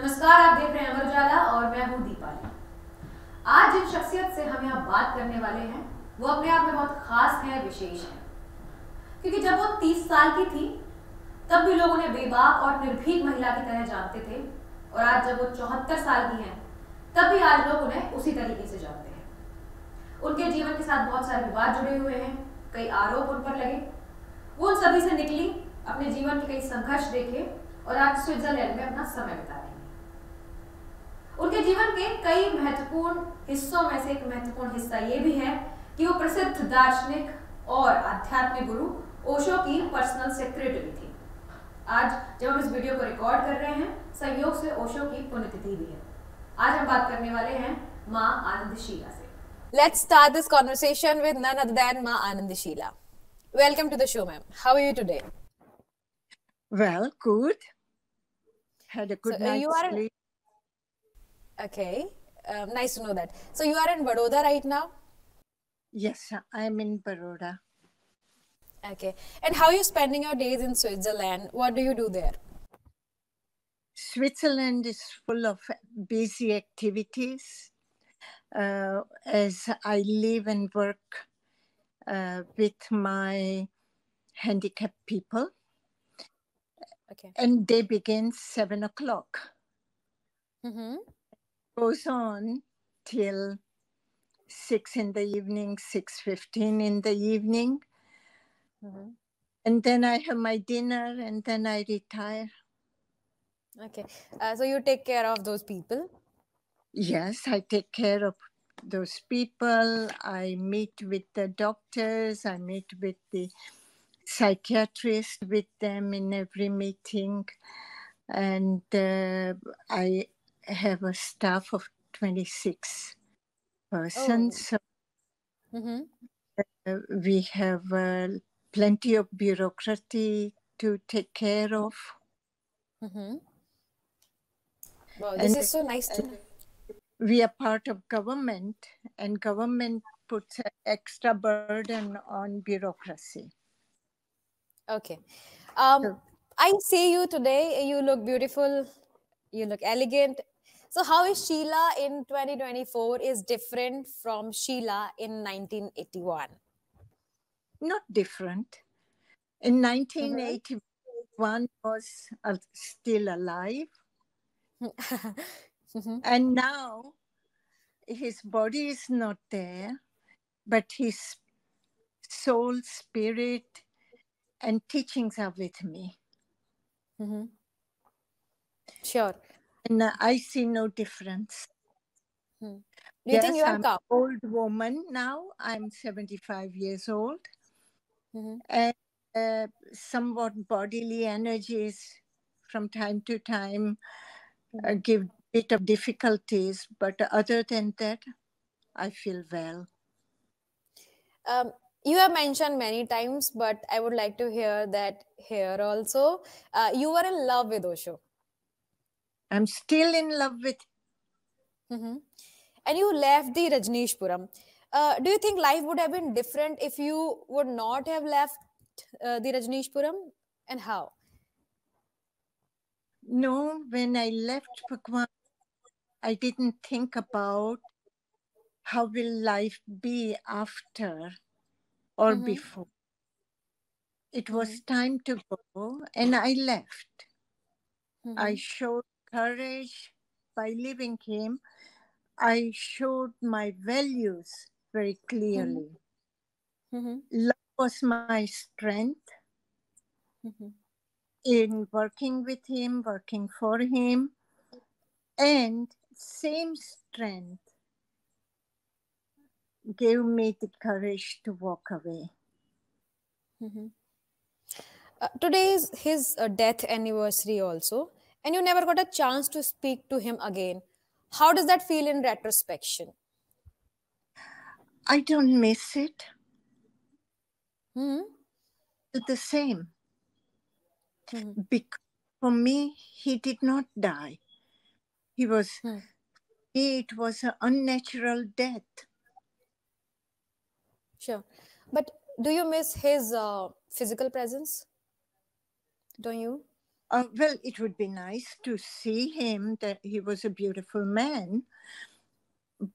नमस्कार, आप देख रहे हैं अमर उजाला और मैं हूं दीपाली। आज जिन शख्सियत से हम यहाँ बात करने वाले हैं वो अपने आप में बहुत खास है, विशेष है। क्योंकि जब वो 30 साल की थी तब भी लोग उन्हें बेबाक और निर्भीक महिला की तरह जानते थे, और आज जब वो 74 साल की हैं तब भी आज लोग उन्हें उसी तरीके से जानते हैं। उनके जीवन के साथ बहुत सारे विवाद जुड़े हुए हैं, कई आरोप उन पर लगे। वो उन सभी से निकली, अपने जीवन के कई संघर्ष देखे और आज स्विट्जरलैंड में अपना समय बिता रही हैं। उनके जीवन के कई महत्वपूर्ण हिस्सों में से एक महत्वपूर्ण हिस्सा ये भी है कि वो प्रसिद्ध दार्शनिक और आध्यात्मिक गुरु ओशो की पर्सनल सेक्रेटरी थी। आज जब हम इस वीडियो को रिकॉर्ड कर रहे हैं, संयोग से ओशो की पुण्यतिथि भी है। आज हम बात करने वाले हैं मां आनंद शीला से। Let's start this conversation with none other than Maa Anand Sheela. Welcome to the show, ma'am. How are you today? Well, good. Had a good night's sleep. Okay, nice to know that. So you are in Baroda right now? Yes, I'm in Baroda. Okay. And how are you spending your days in Switzerland? What do you do there? Switzerland is full of busy activities. As I live and work with my handicapped people. Okay. And day begins 7 o'clock. Mm-hmm. Goes on till 6 in the evening, 6:15 in the evening. Mm-hmm. And then I have my dinner and then I retire. Okay. So you take care of those people? Yes, I take care of those people. I meet with the doctors. I meet with the psychiatrist with them in every meeting. And I have a staff of 26 persons. Oh. Mm-hmm. We have plenty of bureaucracy to take care of. Mm-hmm. Wow, this is so nice to know. We are part of government, and government puts an extra burden on bureaucracy. Okay. I see you today. You look beautiful. You look elegant. So how is Sheila in 2024 is different from Sheila in 1981? Not different. In 1981, was still alive. And now his body is not there, but his soul, spirit, and teachings are with me. Mm-hmm. Sure. And I see no difference. Do you think you are I'm an old woman now. I'm 75 years old. And somewhat bodily energies from time to time give a bit of difficulties. But other than that, I feel well. You have mentioned many times, but I would like to hear that here also. You were in love with Osho. I'm still in love with him. And you left the Rajneeshpuram. Do you think life would have been different if you would not have left the Rajneeshpuram? And how? No, when I left Bhagwan, I didn't think about how will life be after or before. It was time to go, and I left. I showed courage by leaving him. I showed my values very clearly. Love was my strength in working with him, working for him, and same strength gave me the courage to walk away. Today is his death anniversary also, and you never got a chance to speak to him again. How does that feel in retrospection? I don't miss it. It's the same. Because for me, he did not die. He was, it was an unnatural death. Sure. But do you miss his physical presence? Don't you? Well, it would be nice to see him, that he was a beautiful man.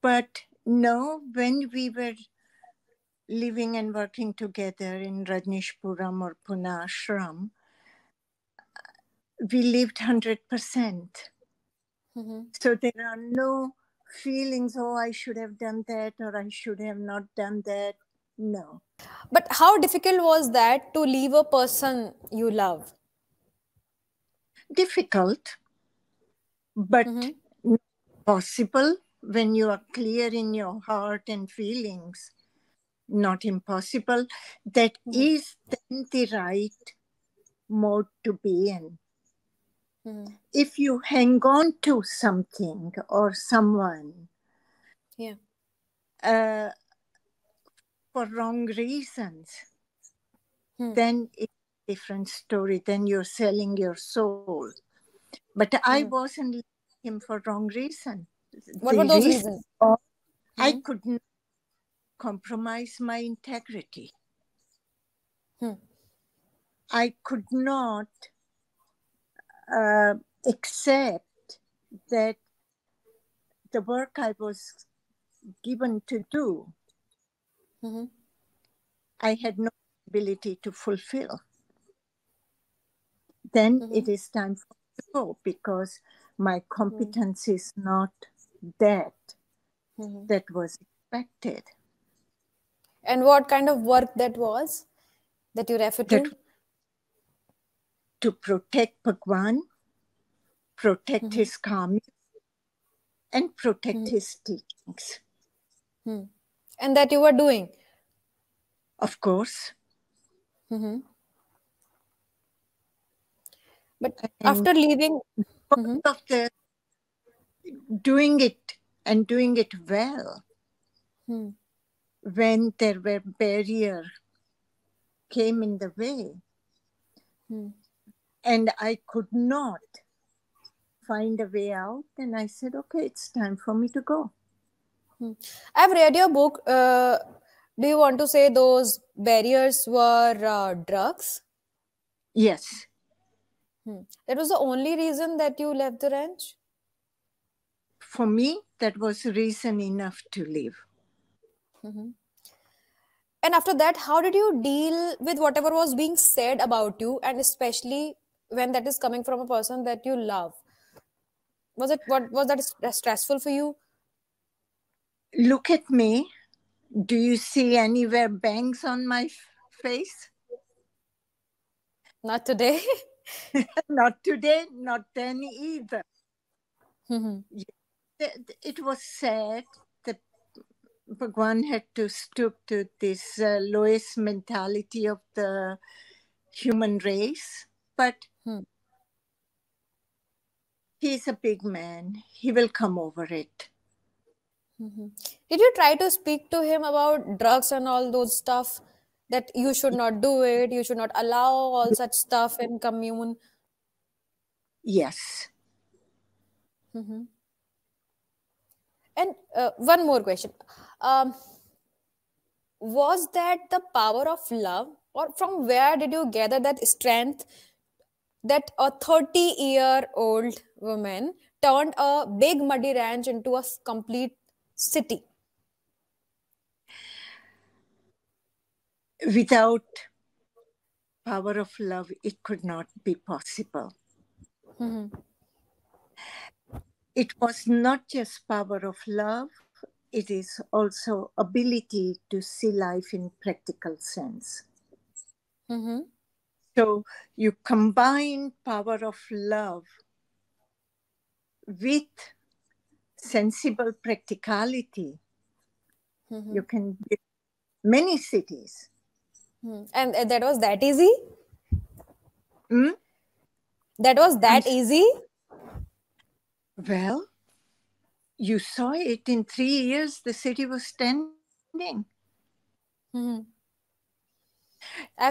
But no, when we were living and working together in Rajneeshpuram or Pune ashram, we lived 100%. So there are no feelings, oh, I should have done that or I should have not done that. No. But how difficult was that to leave a person you love? Difficult, but not possible when you are clear in your heart and feelings. Not impossible. That is then the right mode to be in. If you hang on to something or someone for wrong reasons, then it's a different story. Then you're selling your soul. But I wasn't leaving him for wrong reason. What were those reasons? I could not compromise my integrity. I could not accept that the work I was given to do, I had no ability to fulfill. Then it is time for me to go, because my competence is not that was expected. And what kind of work that was that you refer to? To protect Bhagwan, protect his karma, and protect his teachings. And that you were doing? Of course. But after leaving... Both of the doing it and doing it well, when there were barriers came in the way, and I could not find a way out, and I said, okay, it's time for me to go. I've read your book. Do you want to say those barriers were drugs? Yes. That was the only reason that you left the ranch? For me, that was reason enough to leave. And after that, how did you deal with whatever was being said about you, and especially when that is coming from a person that you love? Was that stressful for you? Look at me. Do you see anywhere bangs on my face? Not today. Not today, not then either. It was sad that Bhagwan had to stoop to this lowest mentality of the human race. But he's a big man. He will come over it. Did you try to speak to him about drugs and all those stuff? That you should not do it, you should not allow all such stuff in commune? Yes. And one more question. Was that the power of love, or from where did you gather that strength that a 30-year-old woman turned a big muddy ranch into a complete city? Without power of love, it could not be possible. It was not just power of love, it is also ability to see life in practical sense. So you combine power of love with sensible practicality, you can build many cities. And that was that easy? That was that easy? Well, you saw it in 3 years, the city was standing. I've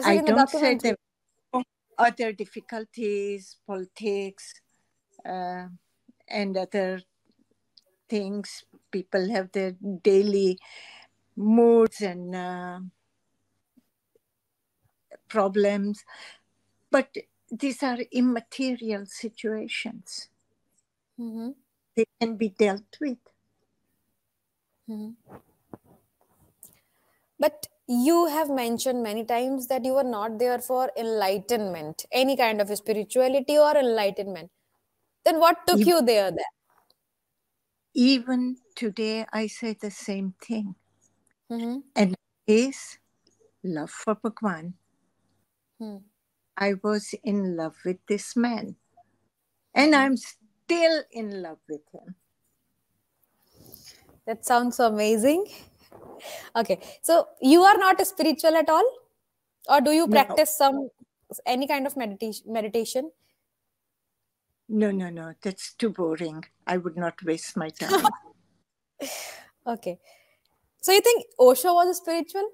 seen I in the don't say documentary. there were other difficulties, politics, and other things. People have their daily moods and problems. But these are immaterial situations. Mm-hmm. They can be dealt with. Mm-hmm. But you have mentioned many times that you were not there for enlightenment, any kind of spirituality or enlightenment. Then what took you there then? Even today, I say the same thing. Mm-hmm. And it is love for Bhagwan. Hmm. I was in love with this man. And I'm still in love with him. That sounds so amazing. Okay, so you are not spiritual at all, or do you No. practice any kind of meditation? No. That's too boring. I would not waste my time. Okay, so you think Osho was spiritual?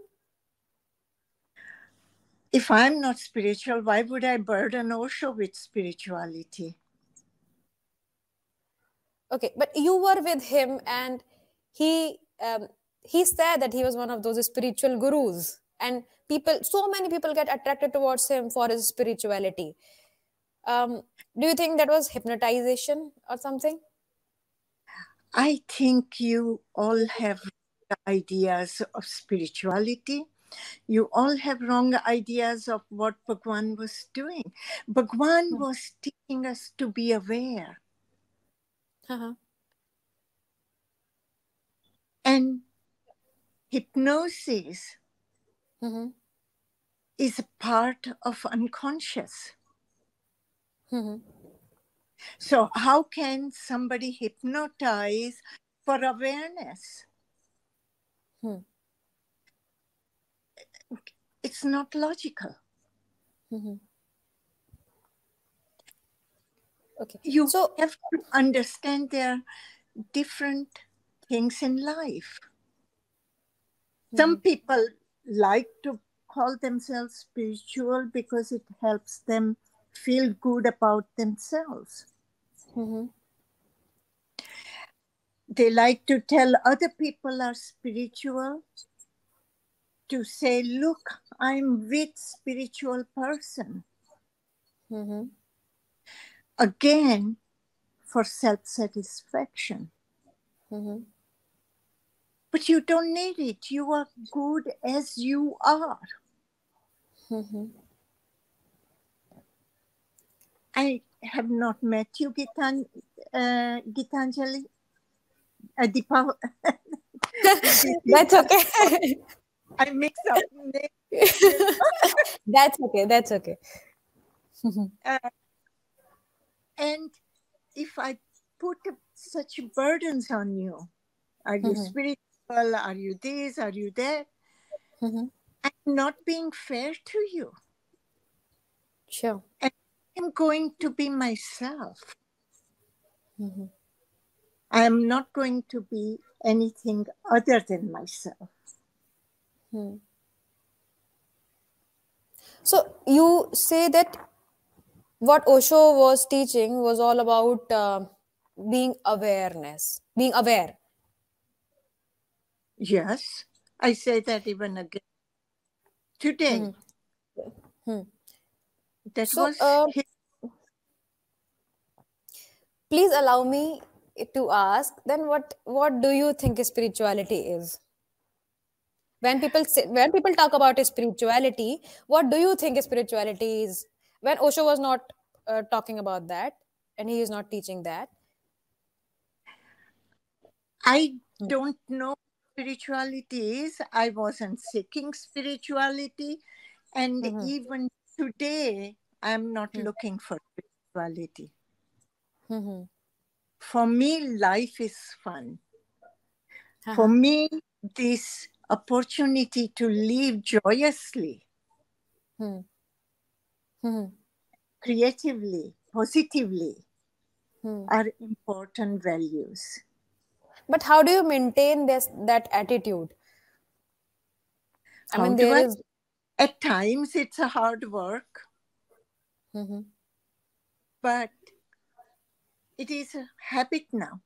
If I'm not spiritual, why would I burden Osho with spirituality? Okay, but you were with him, and he said that he was one of those spiritual gurus, and so many people get attracted towards him for his spirituality. Do you think that was hypnotization or something? I think you all have ideas of spirituality. You all have wrong ideas of what Bhagwan was doing. Bhagwan was teaching us to be aware. Uh-huh. And hypnosis Mm-hmm. is a part of unconscious. Mm-hmm. So how can somebody hypnotize for awareness? It's not logical. Mm-hmm. Okay. You So have to understand there are different things in life. Some people like to call themselves spiritual because it helps them feel good about themselves. mm-hmm. They like to tell other people are spiritual to say, look, I'm with spiritual person. Mm-hmm. Again, for self-satisfaction. Mm-hmm. But you don't need it. You are good as you are. Mm-hmm. I have not met you, Gitanjali. That's okay. I mix up names. That's okay. That's okay. And if I put such burdens on you, are you spiritual? Are you this? Are you that? Mm-hmm. I'm not being fair to you. Sure. And I'm going to be myself. Mm-hmm. I am not going to be anything other than myself. So you say that what Osho was teaching was all about being being aware. Yes, I say that even again. Today, that So was his. please allow me to ask, then what do you think spirituality is? When people talk about spirituality, what do you think spirituality is? When Osho was not talking about that, and he is not teaching that. I don't know what spirituality is. I wasn't seeking spirituality. And even today, I'm not looking for spirituality. For me, life is fun. For me, this opportunity to live joyously, creatively, positively, are important values. But how do you maintain that attitude? I mean, there is. At times, it's a hard work, but it is a habit now.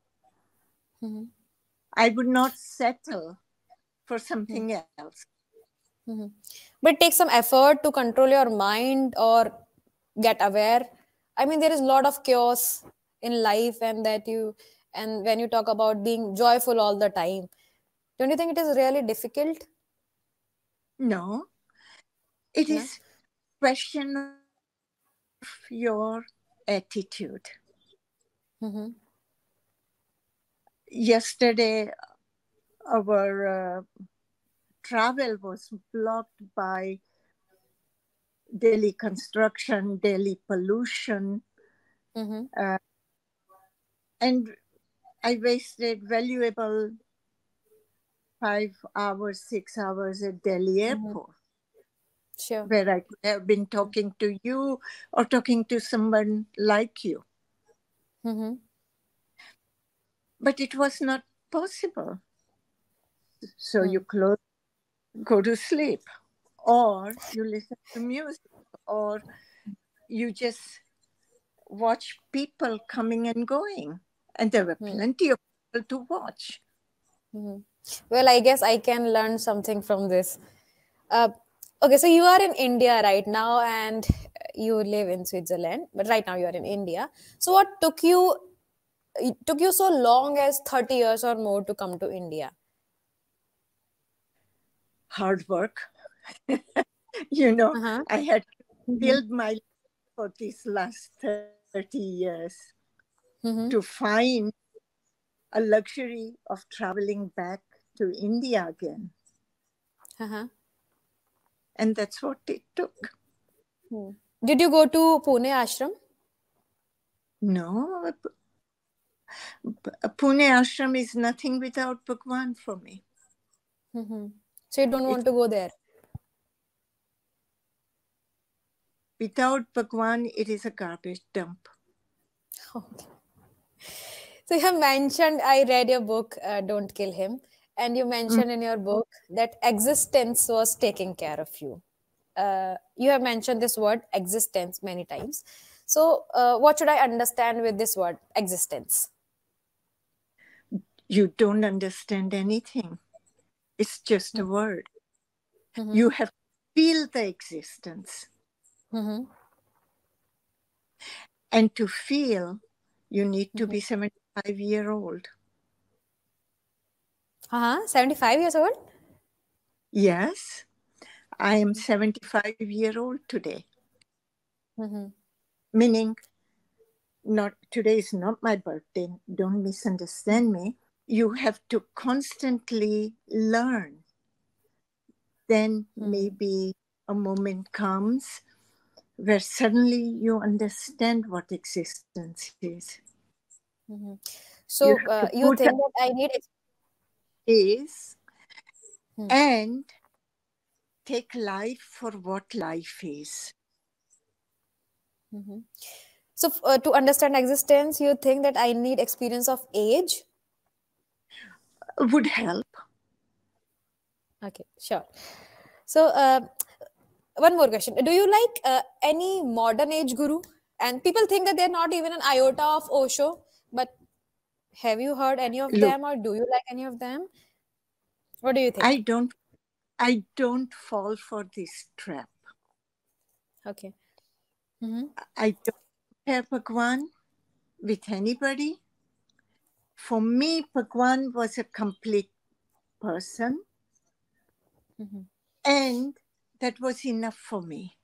I would not settle for something else. But it takes some effort to control your mind, or get aware? I mean, there is a lot of chaos in life, and when you talk about being joyful all the time, don't you think it is really difficult? No, it No. is question of your attitude. Mm-hmm. Yesterday, our travel was blocked by Delhi construction, Delhi pollution, Mm-hmm. and I wasted valuable 5 hours, 6 hours at Delhi Mm-hmm. airport, Sure. where I could have been talking to you or talking to someone like you. Mm-hmm. But it was not possible. So Hmm. you go to sleep, or you listen to music, or you just watch people coming and going. And there were plenty of people to watch. Mm-hmm. Well, I guess I can learn something from this. Uh, okay, so you are in India right now, and you live in Switzerland, but right now you are in India. So, what took you? It took you so long as 30 years or more to come to India? Hard work. You know, Uh-huh. I had to Mm-hmm. build my life for these last 30 years Mm-hmm. to find a luxury of traveling back to India again. Uh-huh. And that's what it took. Hmm. Did you go to Pune ashram? No, Pune ashram is nothing without Bhagwan for me. Mm-hmm. So, you don't It, want to go there? without Bhagwan, it is a garbage dump. Okay. So you have mentioned, I read your book, Don't Kill Him, and you Mm. mentioned in your book that existence was taking care of you. You have mentioned this word existence many times. So, what should I understand with this word existence? You don't understand anything. It's just a word. Mm-hmm. You have to feel the existence. Mm-hmm. And to feel, you need to Mm-hmm. be 75-year-old. 75 years old? Yes, I am 75-year-old today. Mm-hmm. Meaning, not today is not my birthday. Don't misunderstand me. You have to constantly learn. Then maybe a moment comes where suddenly you understand what existence is. Mm-hmm. You So, have to you put think a that I need. face Hmm. and take life for what life is. Mm-hmm. So, to understand existence, you think that I need experience of age? Would help. Okay, sure. So, one more question. Do you like any modern age guru? And people think that they're not even an iota of Osho, but have you heard any of Look, them, or do you like any of them? What do you think? I don't fall for this trap. Okay. Mm-hmm. I don't compare Bhagwan with anybody. For me, Bhagwan was a complete person, Mm-hmm. and that was enough for me.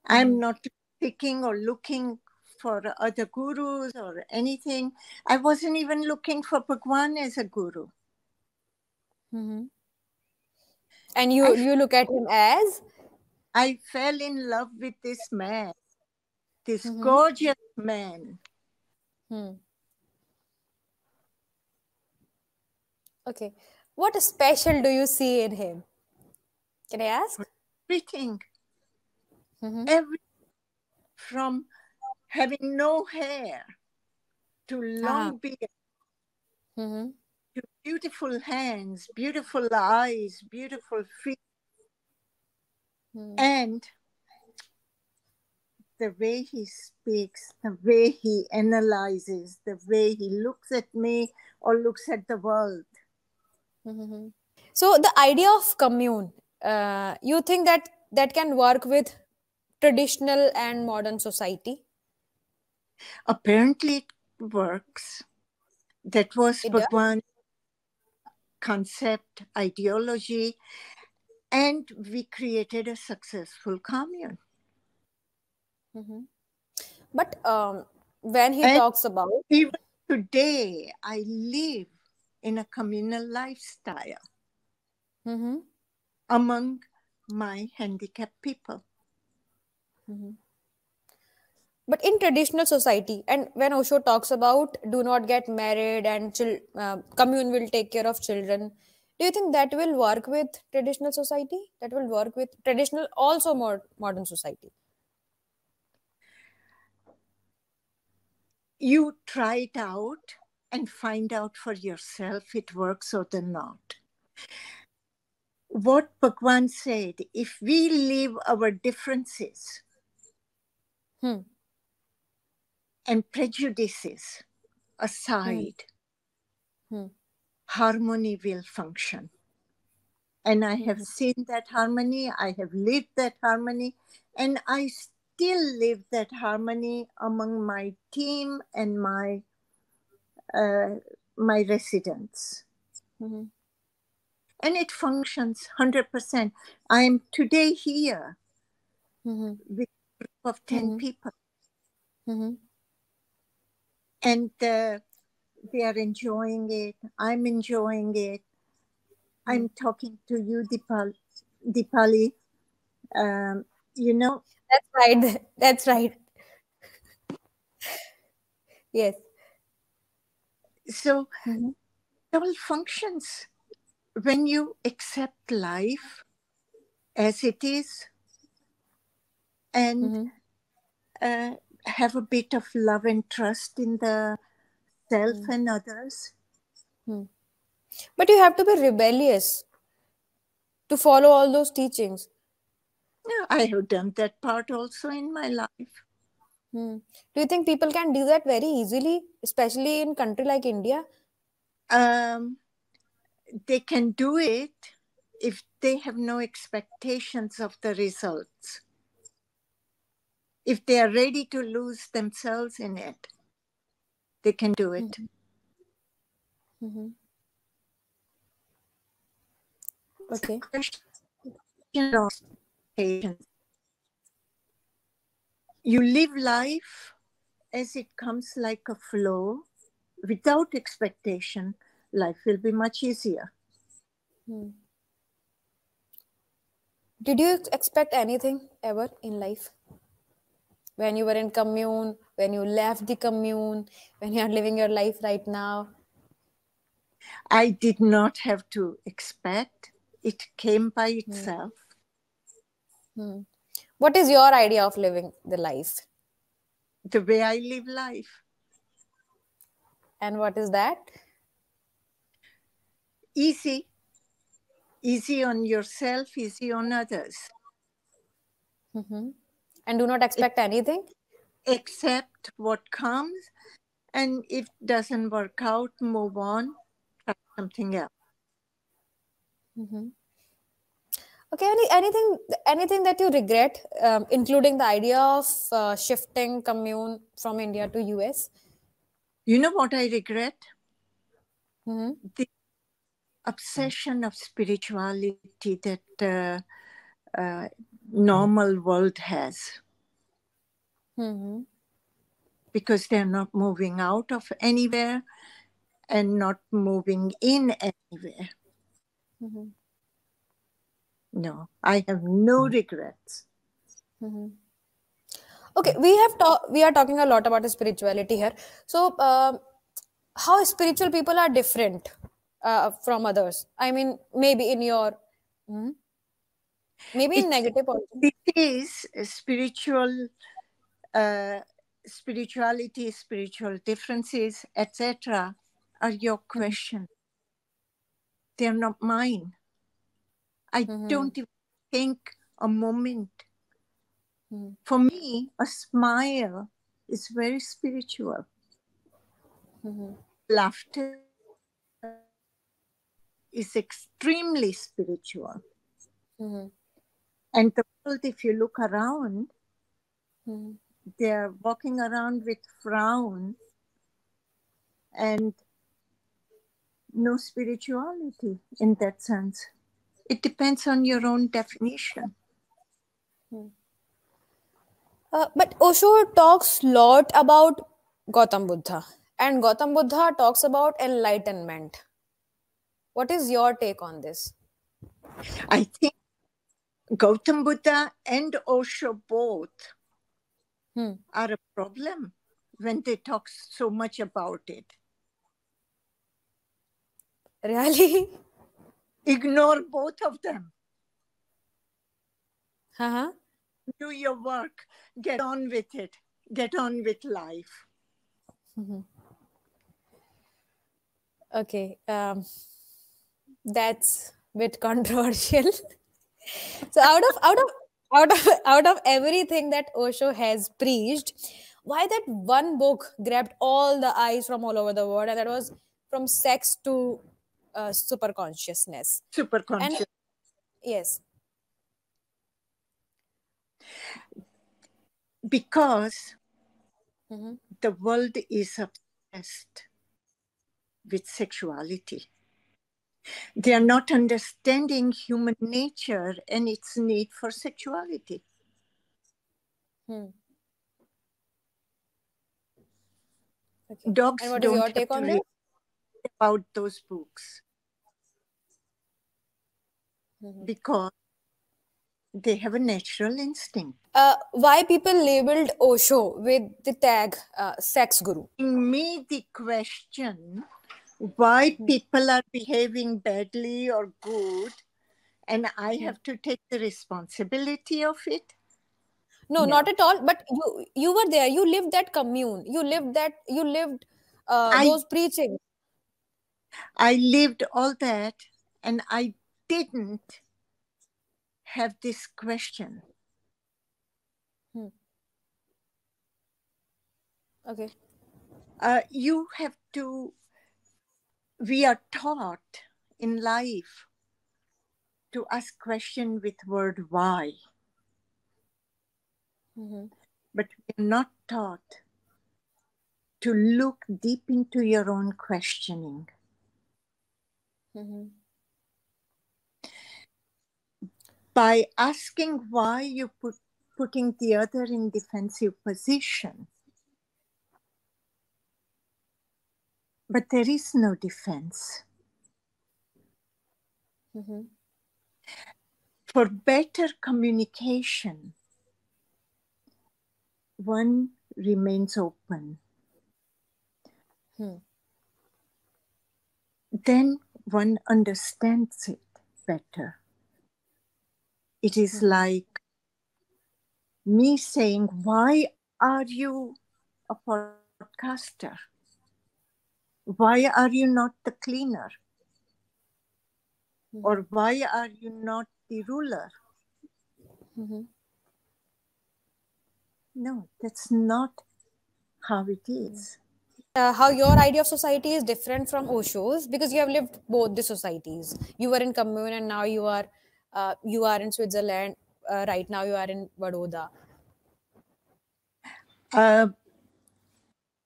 Mm-hmm. I'm not seeking or looking for other gurus or anything. I wasn't even looking for Bhagwan as a guru. Mm-hmm. And you look at him as? I fell in love with this man, this Mm-hmm. gorgeous man. Hmm. Okay. What special do you see in him? Can I ask? Everything, Mm-hmm. every from having no hair to Ah. long beard Mm-hmm. to beautiful hands, beautiful eyes, beautiful feet, Mm-hmm. and the way he speaks, the way he analyzes, the way he looks at me or looks at the world. Mm-hmm. So the idea of commune, you think that can work with traditional and modern society? Apparently, it works. That was It does. Bhagwan's concept, ideology, and we created a successful commune. But when he And talks about, even today, I live in a communal lifestyle among my handicapped people. but in traditional society, and when Osho talks about do not get married and commune will take care of children, do you think that will work with traditional society? That will work with traditional, also modern society? You try it out and find out for yourself it works or not. What Bhagwan said, if we leave our differences and prejudices aside, harmony will function. And I have seen that harmony, I have lived that harmony, and I still live that harmony among my team and my residents. And it functions 100%. I am today here with a group of 10 people. And they are enjoying it. I'm enjoying it. I'm talking to you, Deepali. You know. That's right. That's right. Yes. So it all functions when you accept life as it is and have a bit of love and trust in the self and others. But you have to be rebellious to follow all those teachings. Yeah, I have done that part also in my life. Do you think people can do that very easily, especially in a country like India? They can do it if they have no expectations of the results. If they are ready to lose themselves in it, they can do it. Okay. You live life as it comes like a flow. Without expectation, life will be much easier. Did you expect anything ever in life? When you were in commune, when you left the commune, when you are living your life right now? I did not have to expect. It came by itself. What is your idea of living the life? The way I live life. And what is that? Easy. Easy on yourself, easy on others. And do not expect anything? Accept what comes, and if it doesn't work out, move on, try something else. Okay, anything that you regret, including the idea of shifting commune from India to US? You know what I regret? The obsession of spirituality that normal world has. Because they're not moving out of anywhere and not moving in anywhere. No, I have no regrets. Okay, we are talking a lot about spirituality here. So, how spiritual people are different from others? I mean, maybe in your, maybe in negative also. It is spiritual, spirituality, spiritual differences, etc. are your question. They're not mine. I don't even think a moment. For me, a smile is very spiritual. Laughter is extremely spiritual. And the world, if you look around, They are walking around with frown and no spirituality in that sense. It depends on your own definition. But Osho talks lot about Gautam Buddha, and Gautam Buddha talks about enlightenment. What is your take on this? I think Gautam Buddha and Osho both are a problem when they talk so much about it. Really? Ignore both of them. Uh-huh. Do your work. Get on with it. Get on with life. Okay. That's a bit controversial. So out of everything that Osho has preached, why that one book grabbed all the eyes from all over the world, and that was From Sex to Super Consciousness? Super And conscious. yes. Because the world is obsessed with sexuality. They are not understanding human nature and its need for sexuality. Okay. Dogs And what is don't your have take to on read this? about those books because they have a natural instinct. Why people labeled Osho with the tag sex guru? Me the question why people are behaving badly or good, and I have to take the responsibility of it. No, not at all. But you were there. You lived that commune. You lived those preachings. I lived all that, and I didn't have this question. Okay. You have to, we are taught in life to ask question with word why. But we're not taught to look deep into your own questioning. By asking why, you putting the other in defensive position. But there is no defense. For better communication, one remains open. Then one understands it better. It is like me saying, why are you a podcaster? Why are you not the cleaner? Or why are you not the ruler? No, that's not how it is. How your idea of society is different from Osho's, because you have lived both the societies. You were in commune, and now you are in Switzerland. Right now you are in Vadodara. I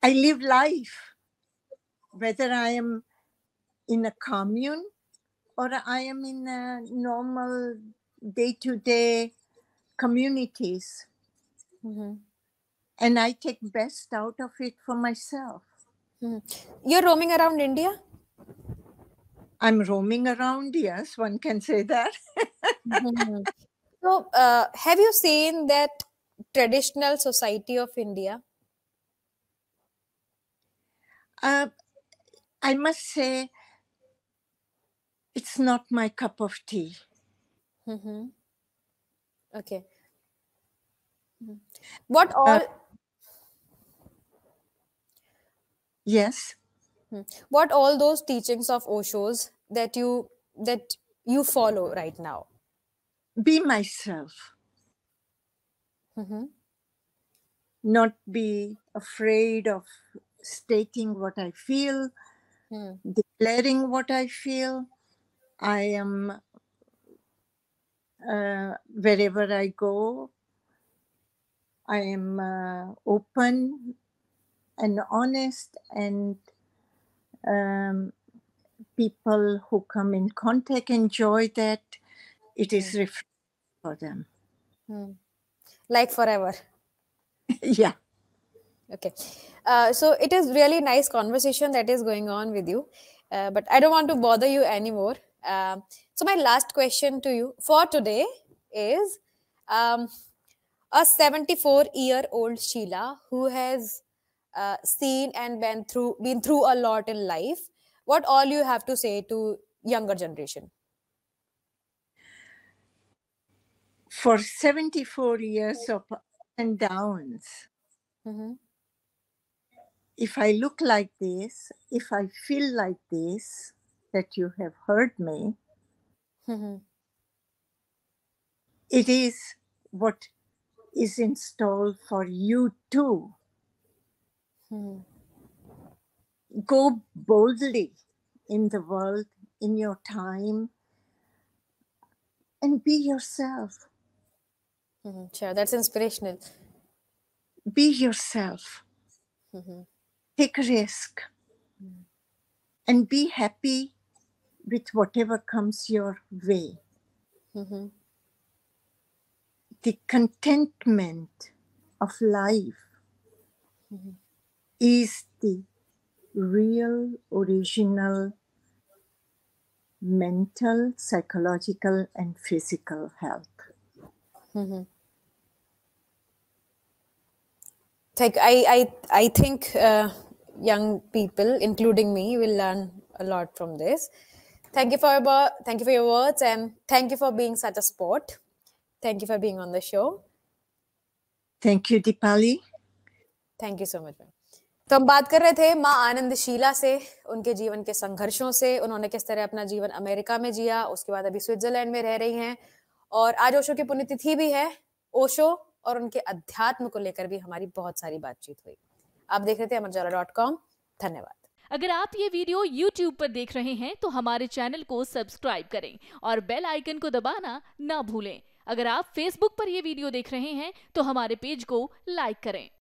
live life, whether I am in a commune or I am in a normal day-to-day communities. And I take best out of it for myself. You're roaming around India? I'm roaming around, yes, one can say that. So, have you seen that traditional society of India? I must say, it's not my cup of tea. Okay. What all? Yes. What all those teachings of Osho's that you follow right now? Be myself. Not be afraid of stating what I feel, declaring what I feel. I am, wherever I go, I am open and honest, and people who come in contact enjoy that. It is refreshing for them. Like forever. Yeah. Okay. So it is really nice conversation that is going on with you. But I don't want to bother you anymore. So my last question to you for today is um, a 74-year-old Sheila who has seen and been through a lot in life. What all you have to say to younger generation? For 74 years of ups and downs, if I look like this, if I feel like this, that you have heard me, it is what is installed for you too. Go boldly in the world, in your time, and be yourself. Sure, that's inspirational. Be yourself. Take a risk. And be happy with whatever comes your way. The contentment of life is the real, original, mental, psychological, and physical health. I think young people, including me, will learn a lot from this. Thank you for your words, and thank you for being such a sport. Thank you for being on the show. Thank you, Deepali. Thank you so much. तो हम बात कर रहे थे माँ आनंद शीला से, उनके जीवन के संघर्षों से, उन्होंने किस तरह अपना जीवन अमेरिका में जिया, उसके बाद अभी स्विट्जरलैंड में रह रही हैं, और आज ओशो की पुण्यतिथि भी है। ओशो और उनके अध्यात्म को लेकर भी हमारी बहुत सारी बातचीत हुई। आप देख रहे थे amarujala.com। धन्यवाद। अगर आप ये वीडियो YouTube पर देख रहे हैं तो हमारे चैनल को सब्सक्राइब करें और बेल आइकन को दबाना ना भूलें। अगर आप Facebook पर ये वीडियो देख रहे हैं तो हमारे पेज को लाइक करें।